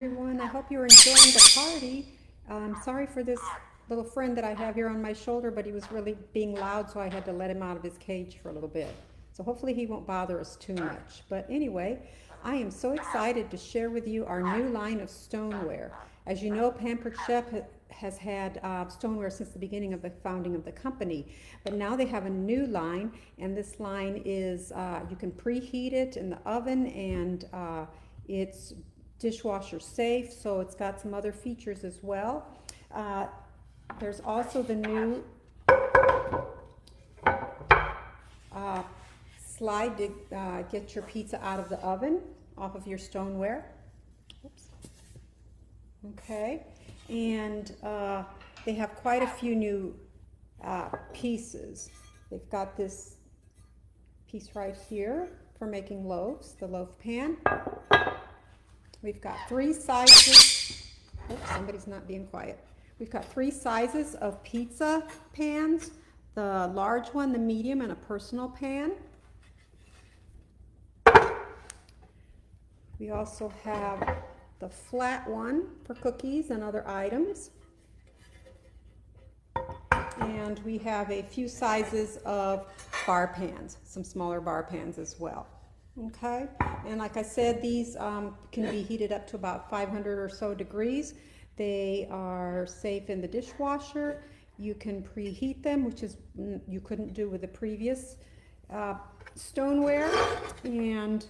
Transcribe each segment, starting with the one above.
Everyone, I hope you're enjoying the party. Sorry for this little friend that I have here on my shoulder, but he was really being loud, so I had to let him out of his cage for a little bit. So hopefully he won't bother us too much. But anyway, I am so excited to share with you our new line of stoneware. As you know, Pampered Chef has had stoneware since the beginning of the founding of the company, but now they have a new line, and this line is you can preheat it in the oven, and it's dishwasher safe, so it's got some other features as well. There's also the new slide to get your pizza out of the oven off of your stoneware. Oops. Okay, and they have quite a few new pieces. They've got this piece right here for making loaves, the loaf pan. We've got 3 sizes. Oops, somebody's not being quiet. We've got 3 sizes of pizza pans, the large one, the medium, and a personal pan. We also have the flat one for cookies and other items. And we have a few sizes of bar pans, some smaller bar pans as well. Okay, and like I said, these can be heated up to about 500 or so degrees. They are safe in the dishwasher. You can preheat them, which is you couldn't do with the previous stoneware. And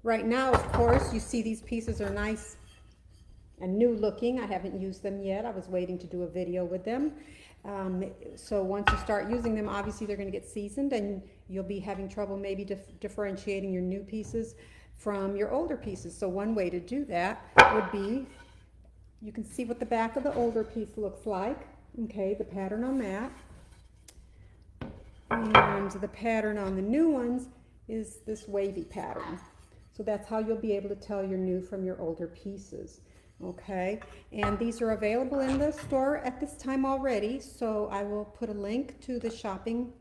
right now, of course, you see these pieces are nice and new looking. I haven't used them yet. I was waiting to do a video with them. So once you start using them, obviously they're going to get seasoned, and you'll be having trouble maybe differentiating your new pieces from your older pieces. So one way to do that would be, you can see what the back of the older piece looks like. Okay, the pattern on that. And the pattern on the new ones is this wavy pattern. So that's how you'll be able to tell your new from your older pieces. Okay, and these are available in the store at this time already, so I will put a link to the shopping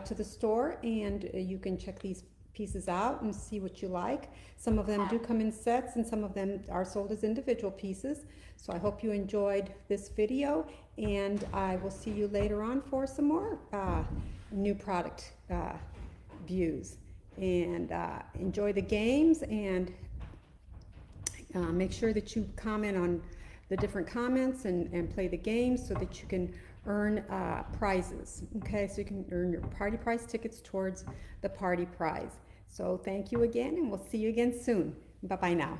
to the store, and you can check these pieces out and see what you like. Some of them do come in sets, and some of them are sold as individual pieces. So I hope you enjoyed this video, and I will see you later on for some more new product views. And enjoy the games, and make sure that you comment on the different comments and play the games so that you can earn prizes. Okay, so you can earn your party prize tickets towards the party prize. So thank you again, and we'll see you again soon. Bye-bye now.